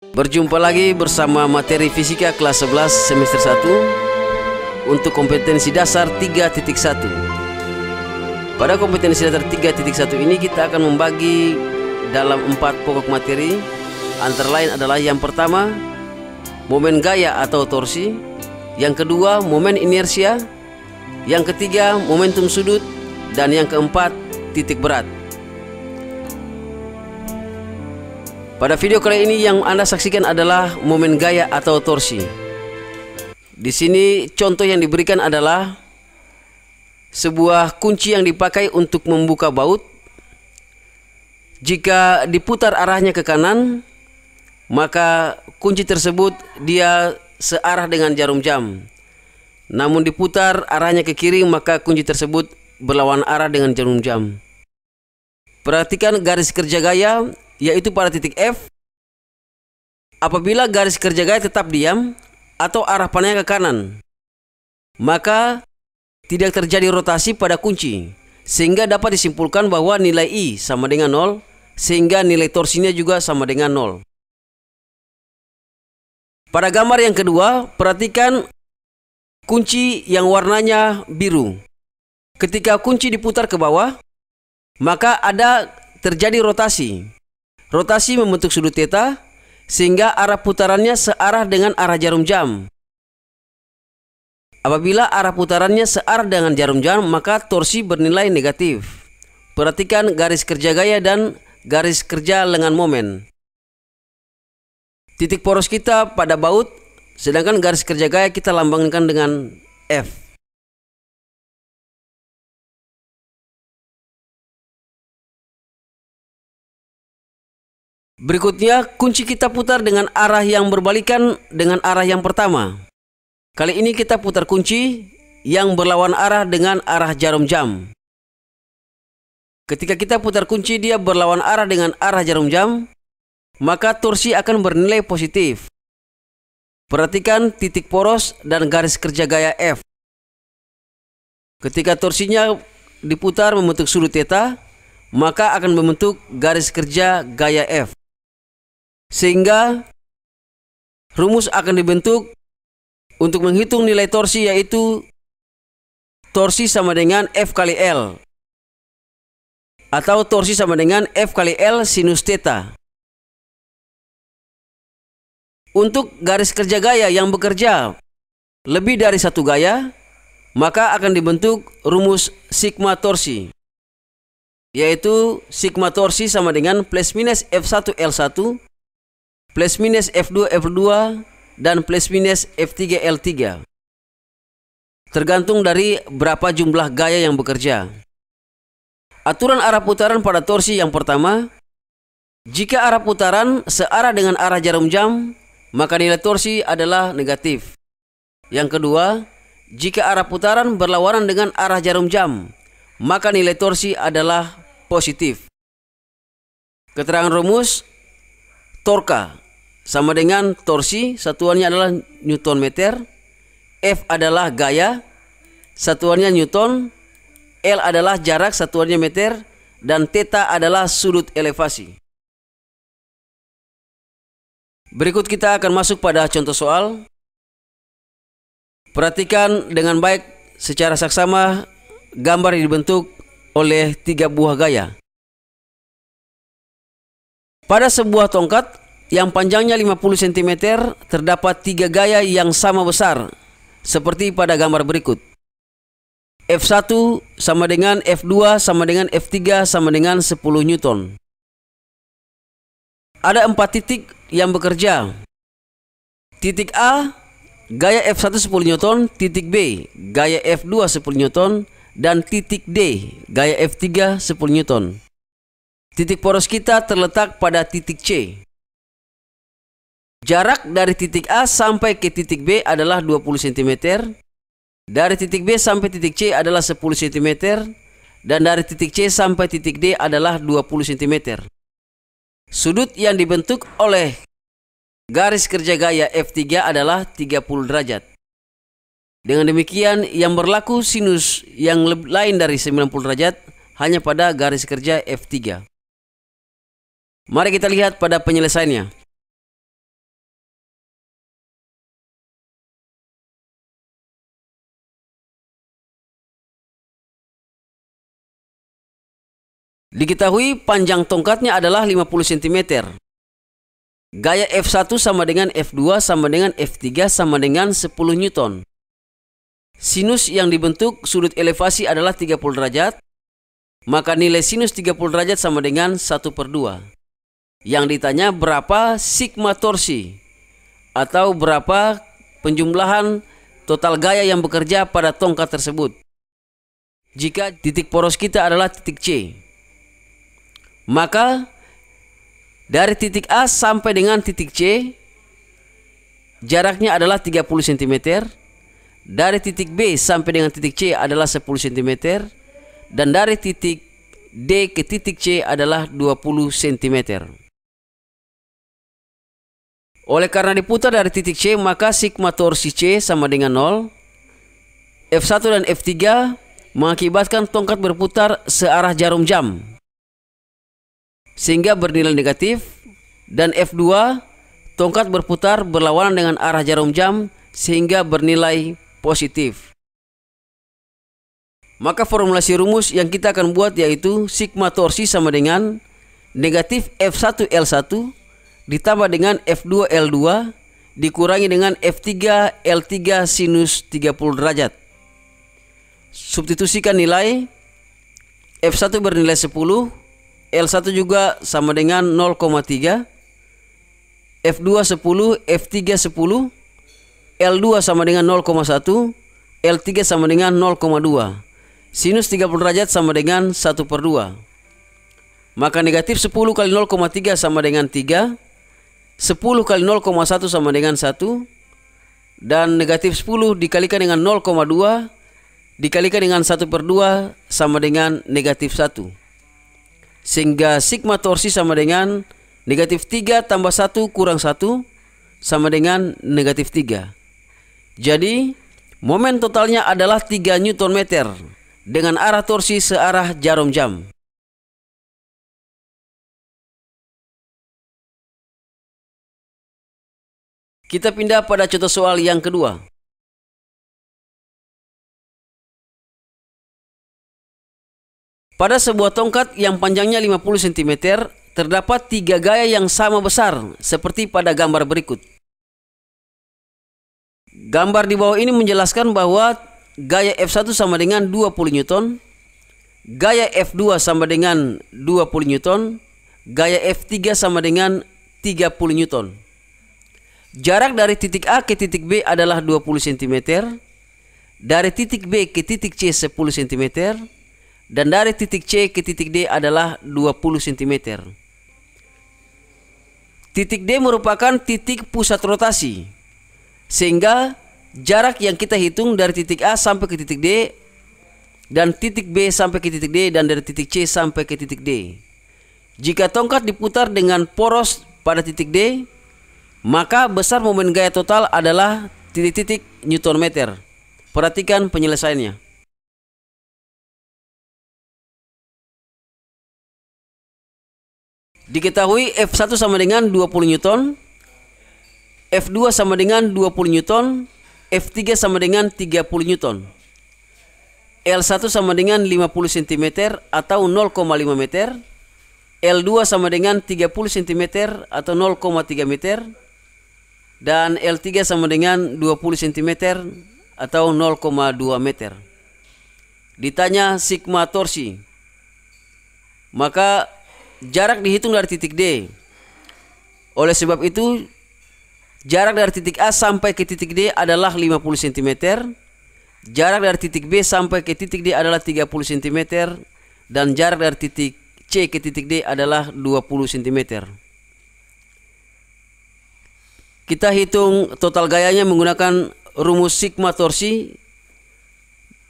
Berjumpa lagi bersama materi fisika kelas 11 semester 1 untuk kompetensi dasar 3.1. Pada kompetensi dasar 3.1 ini kita akan membagi dalam 4 pokok materi. Antara lain adalah yang pertama, momen gaya atau torsi. Yang kedua, momen inersia. Yang ketiga, momentum sudut. Dan yang keempat, titik berat. Pada video kali ini yang Anda saksikan adalah momen gaya atau torsi. Di sini contoh yang diberikan adalah sebuah kunci yang dipakai untuk membuka baut. Jika diputar arahnya ke kanan, maka kunci tersebut dia searah dengan jarum jam. Namun diputar arahnya ke kiri, maka kunci tersebut berlawan arah dengan jarum jam. Perhatikan garis kerja gaya, yaitu pada titik F. Apabila garis kerja gaya tetap diam atau arah panahnya ke kanan, maka tidak terjadi rotasi pada kunci, sehingga dapat disimpulkan bahwa nilai I sama dengan 0, sehingga nilai torsinya juga sama dengan 0. Pada gambar yang kedua, perhatikan kunci yang warnanya biru. Ketika kunci diputar ke bawah, maka ada terjadi rotasi. Rotasi membentuk sudut theta, sehingga arah putarannya searah dengan arah jarum jam. Apabila arah putarannya searah dengan jarum jam, maka torsi bernilai negatif. Perhatikan garis kerja gaya dan garis kerja lengan momen. Titik poros kita pada baut, sedangkan garis kerja gaya kita lambangkan dengan F. Berikutnya, kunci kita putar dengan arah yang berbalikan dengan arah yang pertama. Kali ini kita putar kunci yang berlawan arah dengan arah jarum jam. Ketika kita putar kunci dia berlawan arah dengan arah jarum jam, maka torsi akan bernilai positif. Perhatikan titik poros dan garis kerja gaya F. Ketika torsinya diputar membentuk sudut theta, maka akan membentuk garis kerja gaya F. Sehingga rumus akan dibentuk untuk menghitung nilai torsi, yaitu torsi sama dengan F kali L, atau torsi sama dengan F kali L sinus theta. Untuk garis kerja gaya yang bekerja lebih dari satu gaya, maka akan dibentuk rumus sigma torsi, yaitu sigma torsi sama dengan plus minus F1 L1 plus minus F2 F2 dan plus minus F3 L3, tergantung dari berapa jumlah gaya yang bekerja. Aturan arah putaran pada torsi yang pertama, jika arah putaran searah dengan arah jarum jam, maka nilai torsi adalah negatif. Yang kedua, jika arah putaran berlawanan dengan arah jarum jam, maka nilai torsi adalah positif. Keterangan rumus, torka sama dengan torsi, satuannya adalah Newton meter, F adalah gaya, satuannya Newton, L adalah jarak, satuannya meter, dan theta adalah sudut elevasi. Berikut kita akan masuk pada contoh soal. Perhatikan dengan baik secara saksama gambar yang dibentuk oleh 3 buah gaya. Pada sebuah tongkat yang panjangnya 50 cm terdapat 3 gaya yang sama besar, seperti pada gambar berikut. F1 sama dengan F2 sama dengan F3 sama dengan 10 Newton. Ada 4 titik yang bekerja. Titik A, gaya F1 10 Newton, titik B, gaya F2 10 Newton, dan titik D, gaya F3 10 Newton. Titik poros kita terletak pada titik C. Jarak dari titik A sampai ke titik B adalah 20 cm. Dari titik B sampai titik C adalah 10 cm. Dan dari titik C sampai titik D adalah 20 cm. Sudut yang dibentuk oleh garis kerja gaya F3 adalah 30 derajat. Dengan demikian, yang berlaku sinus yang lain dari 90 derajat hanya pada garis kerja F3. Mari kita lihat pada penyelesaiannya. Diketahui panjang tongkatnya adalah 50 cm. Gaya F1 sama dengan F2 sama dengan F3 sama dengan 10 Newton. Sinus yang dibentuk sudut elevasi adalah 30 derajat. Maka nilai sinus 30 derajat sama dengan 1/2. Yang ditanya berapa sigma torsi atau berapa penjumlahan total gaya yang bekerja pada tongkat tersebut. Jika titik poros kita adalah titik C, maka dari titik A sampai dengan titik C jaraknya adalah 30 cm. Dari titik B sampai dengan titik C adalah 10 cm. Dan dari titik D ke titik C adalah 20 cm. Oleh karena diputar dari titik C, maka sigma torsi C sama dengan 0. F1 dan F3 mengakibatkan tongkat berputar searah jarum jam, sehingga bernilai negatif. Dan F2, tongkat berputar berlawanan dengan arah jarum jam, sehingga bernilai positif. Maka formulasi rumus yang kita akan buat yaitu sigma torsi sama dengan negatif F1 L1 ditambah dengan F2 L2 dikurangi dengan F3 L3 sinus 30 derajat. Substitusikan nilai. F1 bernilai 10, L1 juga sama dengan 0,3, F2 10, F3 10, L2 sama dengan 0,1, L3 sama dengan 0,2. Sinus 30 derajat sama dengan 1/2. Maka negatif 10 kali 0,3 sama dengan 3, 10 kali 0,1 sama dengan 1, dan negatif 10 dikalikan dengan 0,2 dikalikan dengan 1/2 sama dengan negatif 1. Sehingga sigma torsi sama dengan negatif 3 tambah 1 kurang 1 sama dengan negatif 3. Jadi momen totalnya adalah 3 Newton meter dengan arah torsi searah jarum jam. Kita pindah pada contoh soal yang kedua. Pada sebuah tongkat yang panjangnya 50 cm, terdapat 3 gaya yang sama besar seperti pada gambar berikut. Gambar di bawah ini menjelaskan bahwa gaya F1 sama dengan 20 Newton, gaya F2 sama dengan 20 Newton, gaya F3 sama dengan 30 Newton. Jarak dari titik A ke titik B adalah 20 cm, dari titik B ke titik C 10 cm, dan dari titik C ke titik D adalah 20 cm. Titik D merupakan titik pusat rotasi, sehingga jarak yang kita hitung dari titik A sampai ke titik D, dan titik B sampai ke titik D, dan dari titik C sampai ke titik D. Jika tongkat diputar dengan poros pada titik D, maka besar momen gaya total adalah titik-titik Newton meter. Perhatikan penyelesaiannya. Diketahui F1 sama dengan 20 Newton, F2 sama dengan 20 Newton, F3 sama dengan 30 Newton. L1 sama dengan 50 cm atau 0,5 meter, L2 sama dengan 30 cm atau 0,3 meter, dan L3 sama dengan 20 cm atau 0,2 meter. Ditanya sigma torsi, maka jarak dihitung dari titik D. Oleh sebab itu, jarak dari titik A sampai ke titik D adalah 50 cm. Jarak dari titik B sampai ke titik D adalah 30 cm. Dan jarak dari titik C ke titik D adalah 20 cm. Kita hitung total gayanya menggunakan rumus sigma torsi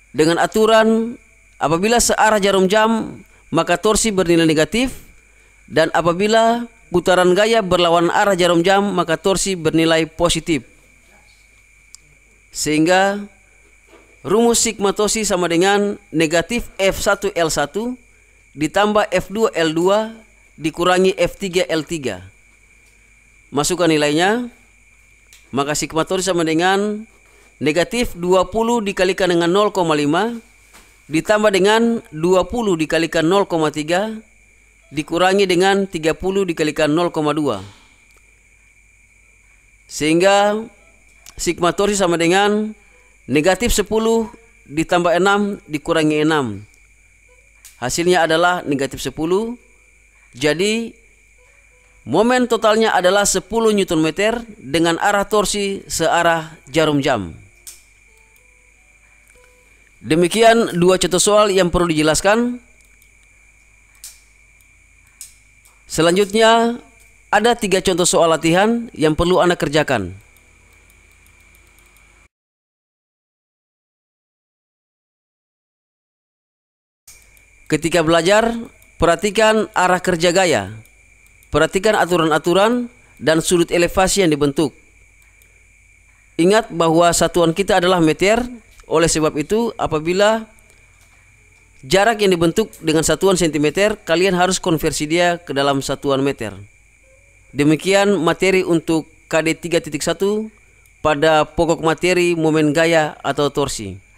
dengan aturan apabila searah jarum jam maka torsi bernilai negatif, dan apabila putaran gaya berlawanan arah jarum jam maka torsi bernilai positif. Sehingga rumus sigma torsi sama dengan negatif F1 L1 ditambah F2 L2 dikurangi F3 L3. Masukkan nilainya. Maka sigma torsi sama dengan negatif 20 dikalikan dengan 0,5 ditambah dengan 20 dikalikan 0,3 dikurangi dengan 30 dikalikan 0,2. Sehingga sigma torsi sama dengan negatif 10 ditambah 6 dikurangi 6. Hasilnya adalah negatif 10. Jadi momen totalnya adalah 10 Nm dengan arah torsi searah jarum jam. Demikian dua contoh soal yang perlu dijelaskan. Selanjutnya ada 3 contoh soal latihan yang perlu Anda kerjakan. Ketika belajar, perhatikan arah kerja gaya. Perhatikan aturan-aturan dan sudut elevasi yang dibentuk. Ingat bahwa satuan kita adalah meter. Oleh sebab itu, apabila jarak yang dibentuk dengan satuan sentimeter, kalian harus konversi dia ke dalam satuan meter. Demikian materi untuk KD 3.1 pada pokok materi momen gaya atau torsi.